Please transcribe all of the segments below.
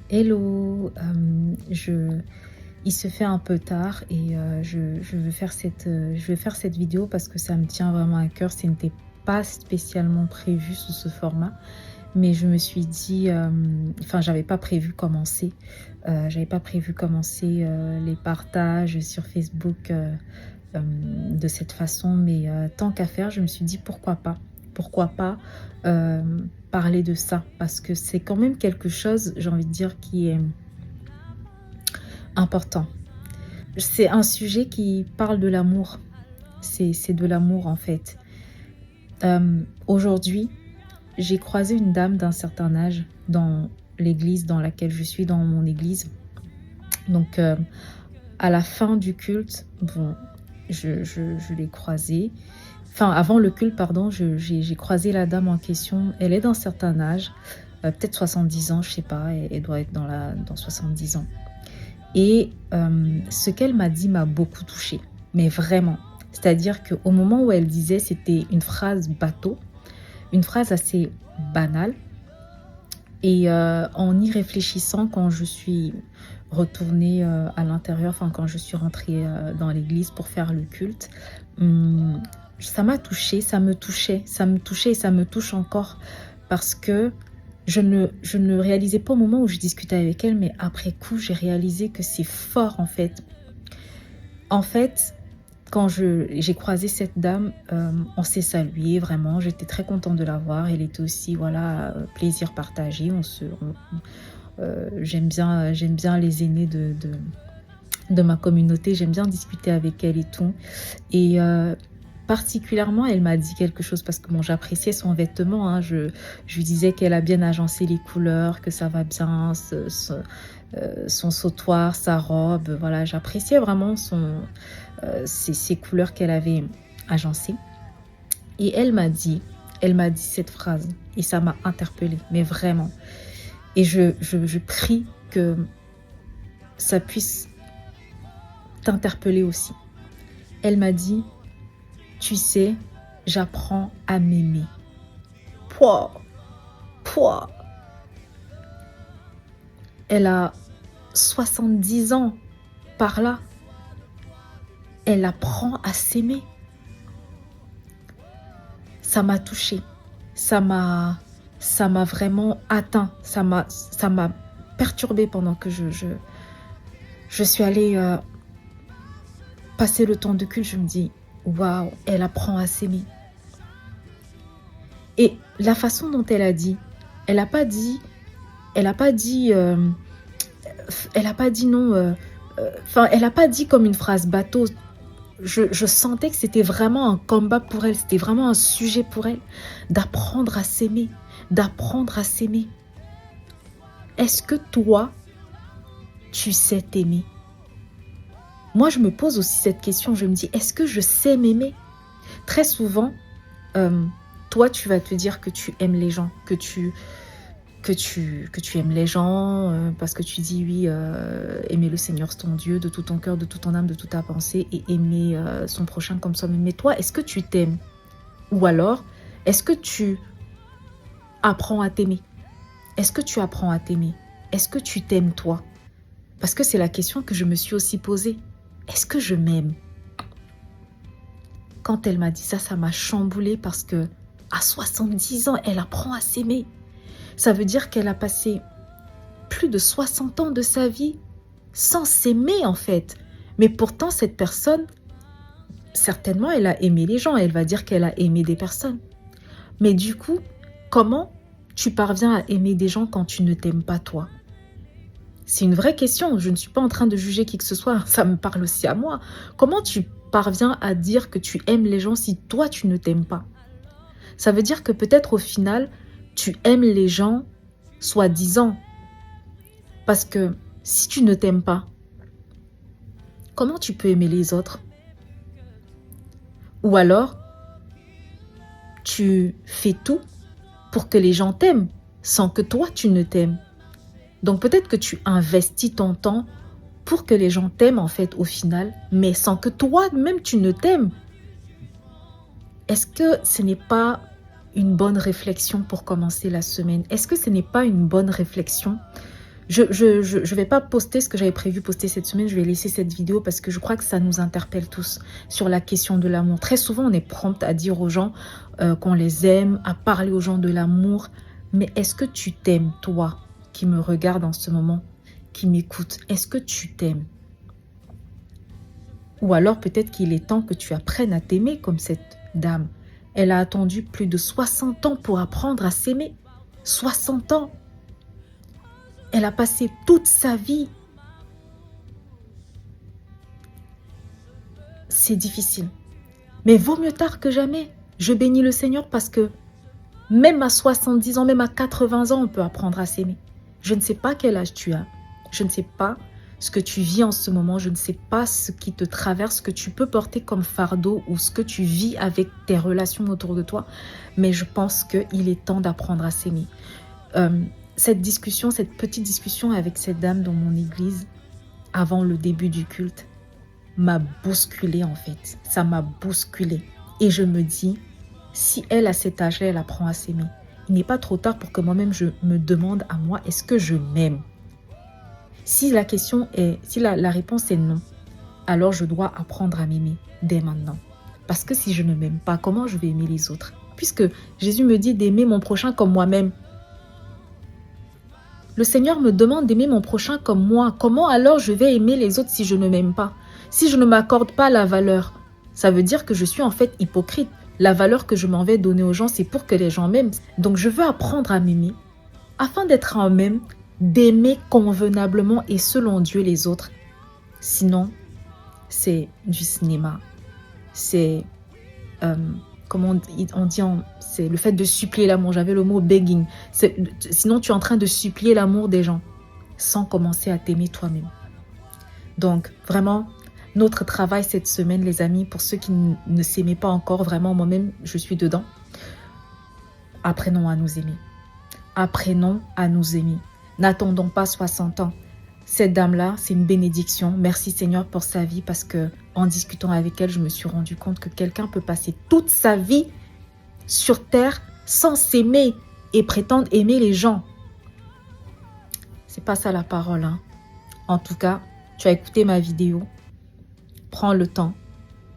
Hello, il se fait un peu tard et je veux faire cette vidéo parce que ça me tient vraiment à cœur. Ce n'était pas spécialement prévu sous ce format, mais je me suis dit, enfin, j'avais pas prévu commencer les partages sur Facebook de cette façon, mais tant qu'à faire, je me suis dit pourquoi pas euh, parler de ça, parce que c'est quand même quelque chose, j'ai envie de dire, qui est important. C'est un sujet qui parle de l'amour, c'est de l'amour en fait. Aujourd'hui, j'ai croisé une dame d'un certain âge dans l'église dans laquelle je suis, dans mon église. Donc, à la fin du culte, bon, je l'ai croisée. Enfin, avant le culte, pardon, j'ai croisé la dame en question. Elle est d'un certain âge, peut-être 70 ans, je sais pas, elle doit être dans 70 ans. Et ce qu'elle m'a dit m'a beaucoup touchée, mais vraiment. C'est-à-dire qu'au moment où elle disait, c'était une phrase bateau, une phrase assez banale. Et en y réfléchissant, quand je suis retournée à l'intérieur, enfin quand je suis rentrée dans l'église pour faire le culte, ça m'a touchée, ça me touchait et ça me touche encore parce que je ne réalisais pas au moment où je discutais avec elle, mais après coup, j'ai réalisé que c'est fort en fait. En fait, quand j'ai croisé cette dame, on s'est salué vraiment. J'étais très contente de la voir. Elle était aussi, voilà, plaisir partagé. J'aime bien les aînés de ma communauté. J'aime bien discuter avec elle et tout. Et particulièrement, elle m'a dit quelque chose parce que bon, j'appréciais son vêtement. Hein. Je lui disais qu'elle a bien agencé les couleurs, que ça va bien, son sautoir, sa robe. Voilà, j'appréciais vraiment ces couleurs qu'elle avait agencées. Et elle m'a dit cette phrase et ça m'a interpellée, mais vraiment. Et je prie que ça puisse t'interpeller aussi. Elle m'a dit, tu sais, j'apprends à m'aimer. Pouah, pouah. Elle a 70 ans par là. Elle apprend à s'aimer. Ça m'a touchée. Ça m'a vraiment atteint. Ça m'a perturbée pendant que je suis allée passer le temps de culte. Je me dis, waouh, elle apprend à s'aimer. Et la façon dont elle a dit, elle n'a pas dit non, enfin, elle n'a pas dit comme une phrase bateau. Je sentais que c'était vraiment un combat pour elle, c'était vraiment un sujet pour elle, d'apprendre à s'aimer, d'apprendre à s'aimer. Est-ce que toi, tu sais t'aimer? Moi, je me pose aussi cette question, je me dis, est-ce que je sais m'aimer? Très souvent, toi, tu vas te dire que tu aimes les gens, que tu aimes les gens, parce que tu dis oui, aimer le Seigneur ton Dieu de tout ton cœur, de toute ton âme, de toute ta pensée, et aimer son prochain comme soi-même. Mais toi, est-ce que tu t'aimes? Ou alors, est-ce que tu apprends à t'aimer? Est-ce que tu apprends à t'aimer? Est-ce que tu t'aimes toi? Parce que c'est la question que je me suis aussi posée. Est-ce que je m'aime? Quand elle m'a dit ça, ça m'a chamboulée parce que à 70 ans, elle apprend à s'aimer. Ça veut dire qu'elle a passé plus de 60 ans de sa vie sans s'aimer en fait. Mais pourtant, cette personne, certainement, elle a aimé les gens. Elle va dire qu'elle a aimé des personnes. Mais du coup, comment tu parviens à aimer des gens quand tu ne t'aimes pas toi? C'est une vraie question. Je ne suis pas en train de juger qui que ce soit. Ça me parle aussi à moi. Comment tu parviens à dire que tu aimes les gens si toi, tu ne t'aimes pas? Ça veut dire que peut-être au final, tu aimes les gens soi-disant. Parce que si tu ne t'aimes pas, comment tu peux aimer les autres? Ou alors, tu fais tout pour que les gens t'aiment sans que toi, tu ne t'aimes. Donc peut-être que tu investis ton temps pour que les gens t'aiment en fait au final, mais sans que toi-même, tu ne t'aimes. Est-ce que ce n'est pas une bonne réflexion pour commencer la semaine? Est-ce que ce n'est pas une bonne réflexion Je vais pas poster ce que j'avais prévu poster cette semaine. Je vais laisser cette vidéo parce que je crois que ça nous interpelle tous sur la question de l'amour. Très souvent, on est prompte à dire aux gens qu'on les aime, à parler aux gens de l'amour. Mais est-ce que tu t'aimes, toi, qui me regarde en ce moment, qui m'écoute? Est-ce que tu t'aimes? Ou alors peut-être qu'il est temps que tu apprennes à t'aimer comme cette dame. Elle a attendu plus de 60 ans pour apprendre à s'aimer. 60 ans. Elle a passé toute sa vie. C'est difficile. Mais vaut mieux tard que jamais. Je bénis le Seigneur parce que même à 70 ans, même à 80 ans, on peut apprendre à s'aimer. Je ne sais pas quel âge tu as. Je ne sais pas ce que tu vis en ce moment. Je ne sais pas ce qui te traverse, ce que tu peux porter comme fardeau ou ce que tu vis avec tes relations autour de toi. Mais je pense qu'il est temps d'apprendre à s'aimer. Cette discussion, cette petite discussion avec cette dame dans mon église, avant le début du culte, m'a bousculée en fait. Ça m'a bousculée. Et je me dis, si elle, à cet âge-là, elle apprend à s'aimer, il n'est pas trop tard pour que moi-même, je me demande à moi, est-ce que je m'aime? Si la question est, si la réponse est non, alors je dois apprendre à m'aimer dès maintenant. Parce que si je ne m'aime pas, comment je vais aimer les autres? Puisque Jésus me dit d'aimer mon prochain comme moi-même. Le Seigneur me demande d'aimer mon prochain comme moi. Comment alors je vais aimer les autres si je ne m'aime pas? Si je ne m'accorde pas la valeur, ça veut dire que je suis en fait hypocrite. La valeur que je m'en vais donner aux gens, c'est pour que les gens m'aiment. Donc je veux apprendre à m'aimer afin d'être en même, d'aimer convenablement et selon Dieu les autres. Sinon, c'est du cinéma. C'est, comment on dit, c'est le fait de supplier l'amour. J'avais le mot begging. Sinon, tu es en train de supplier l'amour des gens sans commencer à t'aimer toi-même. Donc, vraiment, notre travail cette semaine, les amis, pour ceux qui ne s'aimaient pas encore, vraiment, moi-même, je suis dedans. Apprenons à nous aimer. Apprenons à nous aimer. N'attendons pas 60 ans. Cette dame-là, c'est une bénédiction. Merci Seigneur pour sa vie parce que en discutant avec elle, je me suis rendu compte que quelqu'un peut passer toute sa vie sur terre sans s'aimer et prétendre aimer les gens. C'est pas ça la parole, hein. En tout cas, tu as écouté ma vidéo. Prends le temps.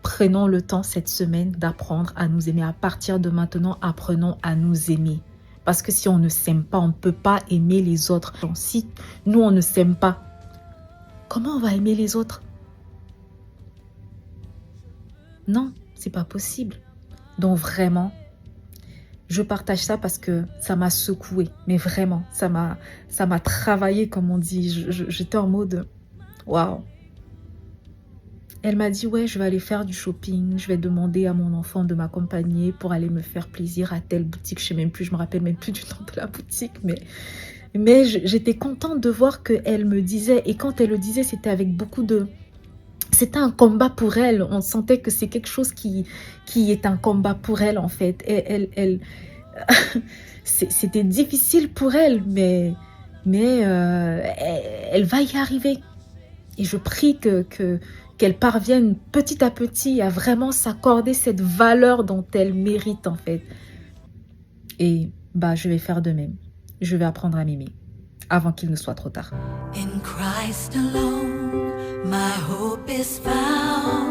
Prenons le temps cette semaine d'apprendre à nous aimer. À partir de maintenant, apprenons à nous aimer. Parce que si on ne s'aime pas, on ne peut pas aimer les autres. Si nous, on ne s'aime pas, comment on va aimer les autres? Non, c'est pas possible. Donc vraiment, je partage ça parce que ça m'a secouée. Mais vraiment, ça m'a travaillé, comme on dit. J'étais en mode, waouh. Elle m'a dit, ouais, je vais aller faire du shopping. Je vais demander à mon enfant de m'accompagner pour aller me faire plaisir à telle boutique. Je sais même plus, je me rappelle même plus du nom de la boutique. Mais j'étais contente de voir qu'elle me disait. Et quand elle le disait, c'était avec beaucoup de... C'était un combat pour elle. On sentait que c'est quelque chose qui est un combat pour elle, en fait. Et c'était difficile pour elle, mais elle va y arriver. Et je prie qu'elle parvienne petit à petit à vraiment s'accorder cette valeur dont elle mérite, en fait. Et bah, je vais faire de même. Je vais apprendre à m'aimer avant qu'il ne soit trop tard. In Christ alone, my hope is found.